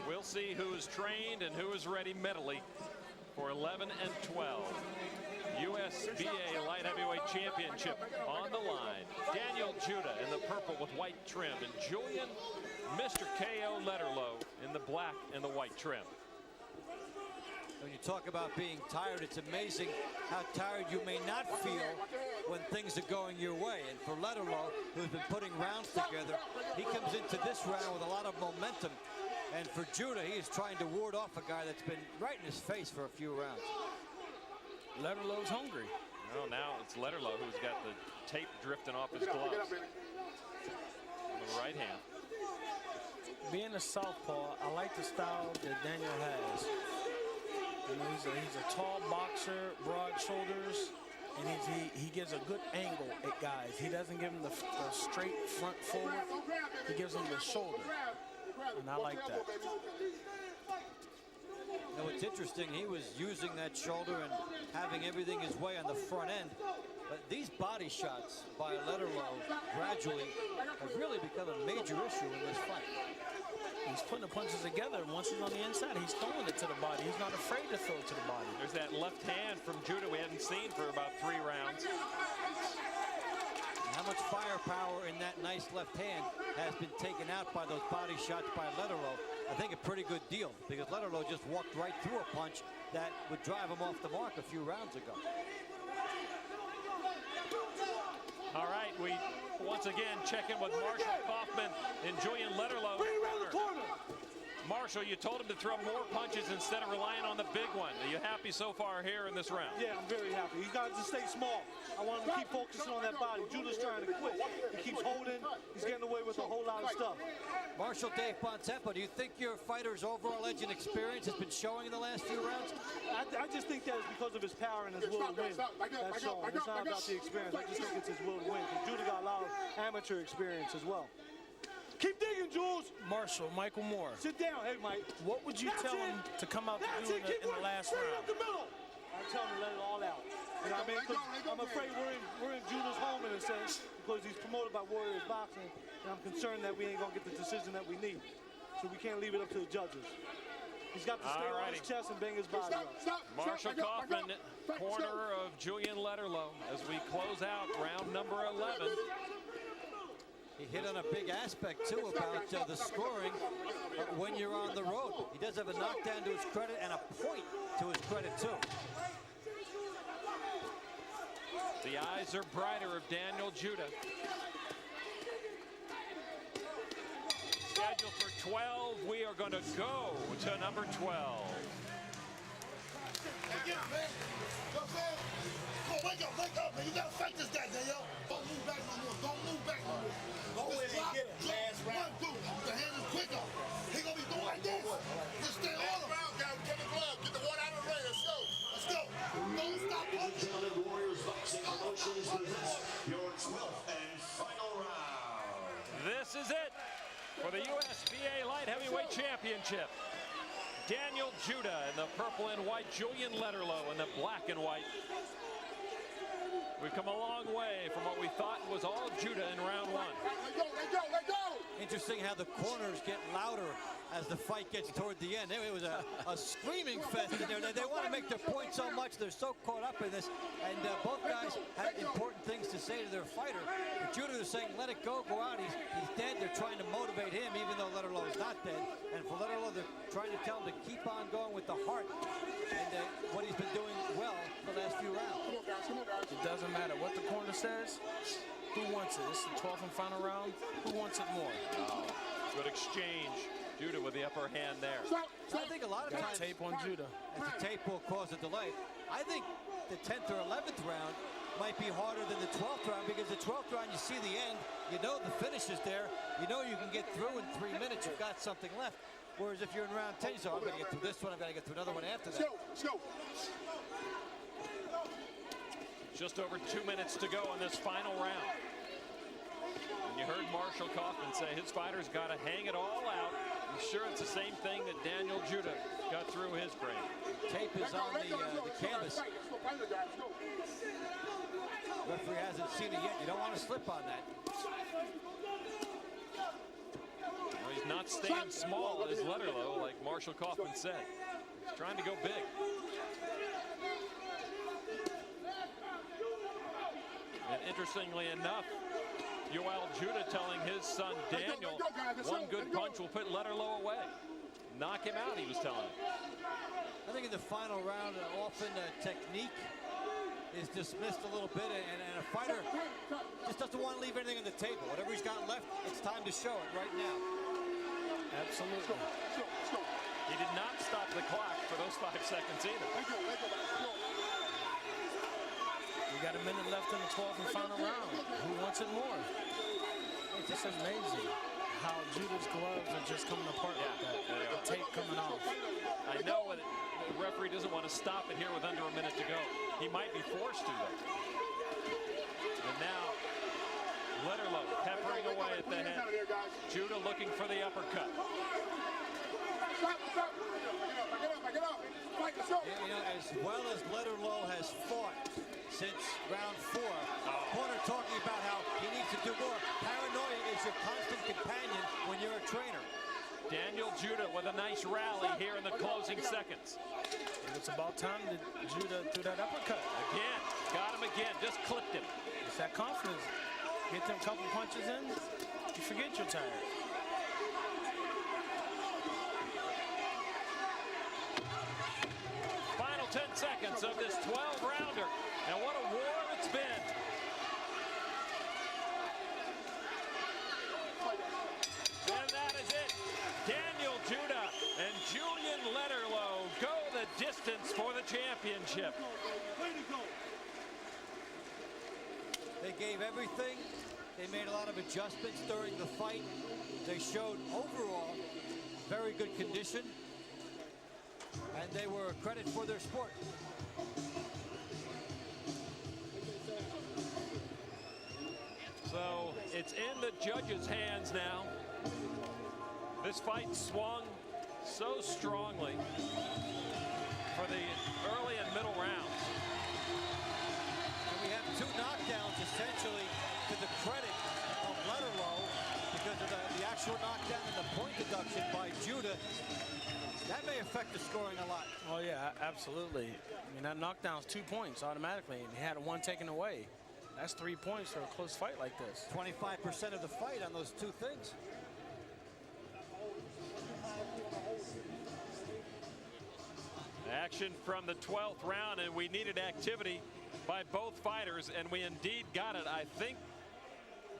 We'll see who is trained and who is ready mentally for 11 and 12. USBA Light Heavyweight Championship on the line. Daniel Judah in the purple with white trim, and Julian Mr. KO Letterlough in the black and the white trim. When you talk about being tired, it's amazing how tired you may not feel when things are going your way. And for Letterlough, who's been putting rounds together, he comes into this round with a lot of momentum. And for Judah, he is trying to ward off a guy that's been right in his face for a few rounds. Letterlough's hungry. Well, now it's Letterlough who's got the tape drifting off his gloves. On the right hand. Being a southpaw, I like the style that Daniel has. You know, he's a tall boxer, broad shoulders, and he gives a good angle at guys. He doesn't give them the straight front forward. He gives them the shoulder, and I like that. Now, what's interesting, he was using that shoulder and having everything his way on the front end. But these body shots by Letterlough gradually have really become a major issue in this fight. He's putting the punches together, and once he's on the inside, he's throwing it to the body. He's not afraid to throw it to the body. There's that left hand from Judah we hadn't seen for about 3 rounds. How much firepower in that nice left hand has been taken out by those body shots by Letterlough. I think a pretty good deal, because Letterlough just walked right through a punch that would drive him off the mark a few rounds ago. All right, we once again check in with Marshall Kaufman and Julian Letterlough. Marshall, you told him to throw more punches instead of relying on the big one. Are you happy so far here in this round? Yeah, I'm very happy. He's got to stay small. I want him to keep focusing on that body. Judah's trying to quit. He keeps holding. He's getting away with a whole lot of stuff. Marshall Dave Bontempo, do you think your fighter's overall edge and experience has been showing in the last few rounds? I just think that it's because of his power and his will to win. That's showing. It's not about the experience. I just think it's his will to win. Because Judah got a lot of amateur experience as well. Keep digging, Jules. Marshall, Michael Moore. Sit down. Hey, Mike. What would you tell him to come out to do in the last round? Up the middle. I tell him to let it all out. You know what I mean? 'Cause I'm afraid we're in Judah's home in a sense, because he's promoted by Warriors Boxing, and I'm concerned that we ain't gonna get the decision that we need. So we can't leave it up to the judges. He's got to stay on his chest and bang his body up. Marshall Kaufman, corner of Julian Letterlough, as we close out round number 11. He hit on a big aspect, too, about the scoring when you're on the road. He does have a knockdown to his credit and a point to his credit, too. The eyes are brighter of Daniel Judah. Scheduled for 12. We are going to go to number 12. Get him, man. Come on, wake up, man. You gotta fight this guy, Daniel. Don't move back no more. Don't move back no more. Go in and get him. Last round. The hand is quicker. He gonna be doing like this. Just stay on him. Get the glove. Get the water out of the ring. Let's go. Let's go. Don't stop punching. Warriors Boxing Promotions presents your 12th and final round. This is it for the USBA Light Heavyweight Championship. Daniel Judah in the purple and white, Julian Letterlough in the black and white. We've come a long way from what we thought was all Judah in round 1. Let go. Interesting how the corners get louder as the fight gets toward the end. It was a screaming fest in there. They want to make their point so much. They're so caught up in this. And both guys had important things to say to their fighter. But Judah is saying, let it go out. He's dead. They're trying to motivate him, even though Letterlough is not dead. And for Letterlough, they're trying to tell him to keep on going with the heart and what he's been doing well the last few rounds. It doesn't matter what the corner says. Who wants it? It's the 12th and final round. Who wants it more? Oh, good exchange. Judah with the upper hand there. So I think a lot of Got times tape on Judah. the tape will cause a delay. I think the 10th or 11th round might be harder than the 12th round, because the 12th round, you see the end, you know the finish is there, you know you can get through in 3 minutes, you've got something left. Whereas if you're in round 10, you say, oh, I'm going to get through this one, I've got to get through another one after that. Just over 2 minutes to go in this final round. And you heard Marshall Kaufman say his fighter's got to hang it all out. I'm sure it's the same thing that Daniel Judah got through his brain. Tape is on the canvas. Referee hasn't seen it yet. You don't want to slip on that. Well, he's not staying small as Letterlough, like Marshall Kaufman said. He's trying to go big. And interestingly enough, Yoel Judah telling his son Daniel, one good punch will put Letterlough away. Knock him out, he was telling him. I think in the final round, often technique is dismissed a little bit, and a fighter just doesn't want to leave anything on the table. Whatever he's got left, it's time to show it right now. Absolutely. He did not stop the clock for those 5 seconds either. We got a minute left in the 12th and final round. Who wants it more? It's just amazing how Judah's gloves are just coming apart like that. The tape coming off. I know the referee doesn't want to stop it here with under a minute to go. He might be forced to, though. And now, Letterlough peppering away at the head. Judah looking for the uppercut. You know, as well as Letterlough has fought since round 4, Porter talking about how he needs to do more. Paranoia is your constant companion when you're a trainer. Daniel Judah with a nice rally here in the closing seconds. It's about time that Judah threw that uppercut. Again, got him again, just clipped him. It's that confidence. Get them couple punches in, you forget you're tired. Final 10 seconds of this 12-rounder. And what a war it's been. And that is it. Daniel Judah and Julian Letterlough go the distance for the championship. They gave everything. They made a lot of adjustments during the fight. They showed overall very good condition. And they were a credit for their sport. So it's in the judges' hands now. This fight swung so strongly for the early and middle rounds. And we have 2 knockdowns essentially to the credit of Letterlough because of the actual knockdown and the point deduction by Judah. That may affect the scoring a lot. Oh, yeah, absolutely. I mean, that knockdown's 2 points automatically, and he had 1 taken away. That's 3 points for a close fight like this. 25% of the fight on those 2 things. Action from the 12th round, and we needed activity by both fighters, and we indeed got it. I think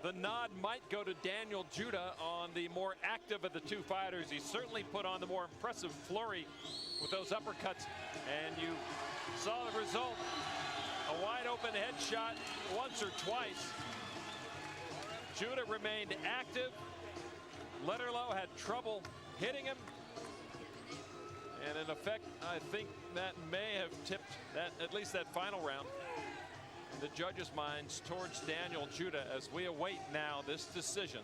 the nod might go to Daniel Judah on the more active of the 2 fighters. He certainly put on the more impressive flurry with those uppercuts, and you saw the result. A wide open headshot once or twice. Judah remained active. Letterlough had trouble hitting him. And in effect, I think that may have tipped that, at least that final round, in the judges' minds towards Daniel Judah as we await now this decision.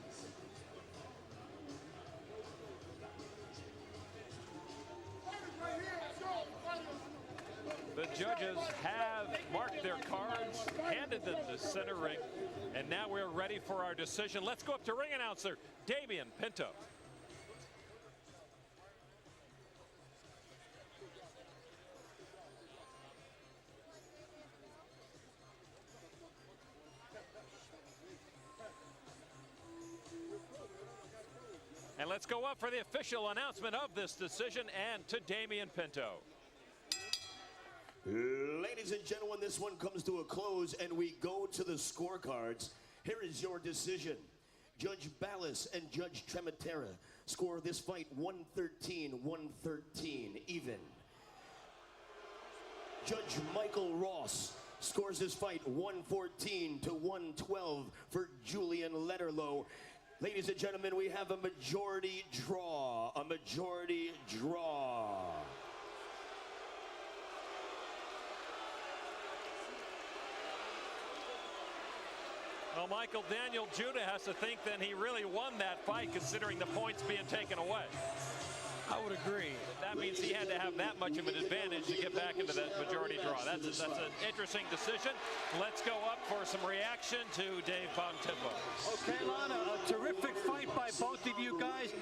The judges have marked their cards, handed them to center ring, and now we're ready for our decision. Let's go up to ring announcer Damian Pinto. let's go up for the official announcement of this decision and to Damian Pinto. Ladies and gentlemen, this one comes to a close and we go to the scorecards. Here is your decision. Judge Ballas and Judge Trematera score this fight 113-113 even. Judge Michael Ross scores this fight 114-112 for Julian Letterlough. Ladies and gentlemen, we have a majority draw. A majority draw. Well, Michael, Daniel Judah has to think then he really won that fight considering the points being taken away. I would agree. That means he had to have that much of an advantage to get back into that majority draw. That's an interesting decision. Let's go up for some reaction to Dave Bontempo. Okay, Lana, a terrific fight by both of you guys,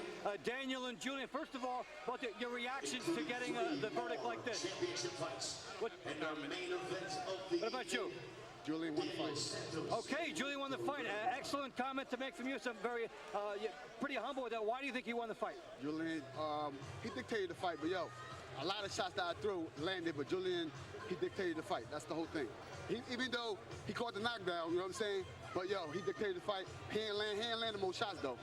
Daniel and Julian. First of all, your reactions to getting the verdict like this. What about you? Julian won the fight. Okay, Julian won the fight. Excellent comment to make from you. Some very, pretty humble with that. Why do you think he won the fight? Julian, he dictated the fight, but yo, a lot of shots that I threw landed, but Julian, he dictated the fight. That's the whole thing. Even though he caught the knockdown, you know what I'm saying? But yo, he dictated the fight. He ain't land the most shots though.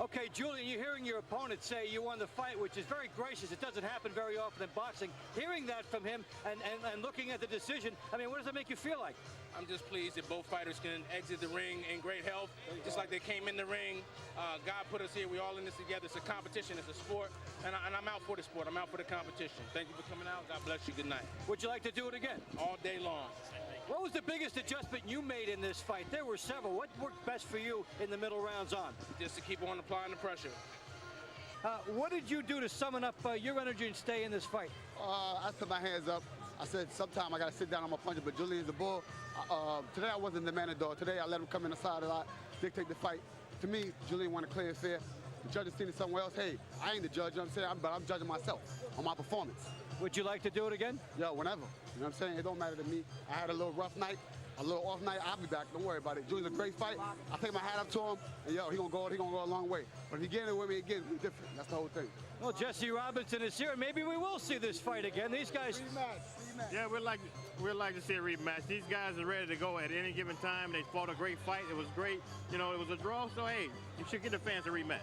Okay, Julian, you're hearing your opponent say you won the fight, which is very gracious. It doesn't happen very often in boxing. Hearing that from him and looking at the decision, I mean, what does that make you feel like? I'm just pleased that both fighters can exit the ring in great health, just like they came in the ring. God put us here. We all in this together. It's a competition. It's a sport, and I'm out for the sport. I'm out for the competition. Thank you for coming out. God bless you. Good night. Would you like to do it again? All day long. What was the biggest adjustment you made in this fight? There were several. What worked best for you in the middle rounds on? Just to keep on applying the pressure. What did you do to summon up your energy and stay in this fight? I put my hands up. I said, sometime I got to sit down on my punches, but Julian's a bull. Today I wasn't the matador. Today I let him come in the side a lot, dictate the fight. To me, Julian won a clear and fair. The judge has seen it somewhere else. Hey, I ain't the judge, you know what I'm saying? But I'm judging myself on my performance. Would you like to do it again? Yo, whenever. You know what I'm saying? It don't matter to me. I had a little rough night, a little off night. I'll be back. Don't worry about it. Julian's a great fight. I take my hat up to him, and yo, he gonna go a long way. But if he get it with me again, we different. That's the whole thing. Well, Jesse Robinson is here. Maybe we will see this fight again. These guys. Rematch. Yeah, we'd like to see a rematch. These guys are ready to go at any given time. They fought a great fight. It was great. You know, it was a draw. So hey, you should get the fans a rematch.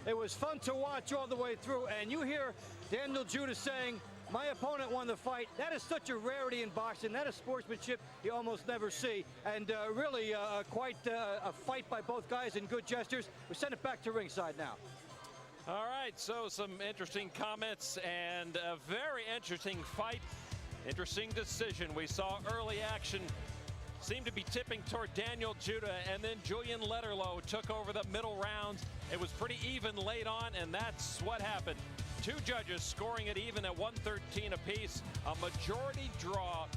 It was fun to watch all the way through, and you hear Daniel Judah saying, my opponent won the fight. That is such a rarity in boxing. That is sportsmanship you almost never see. And really quite a fight by both guys and good gestures. We send it back to ringside now. All right, so some interesting comments and a very interesting fight. Interesting decision. We saw early action seemed to be tipping toward Daniel Judah, and then Julian Letterlough took over the middle rounds. It was pretty even late on, and that's what happened. Two judges scoring it even at 113 apiece. A majority draw.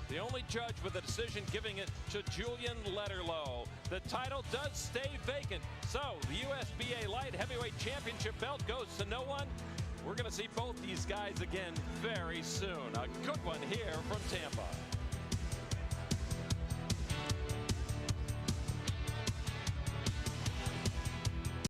The only judge with a decision giving it to Julian Letterlough. The title does stay vacant. So the USBA Light Heavyweight Championship belt goes to no one. We're going to see both these guys again very soon. A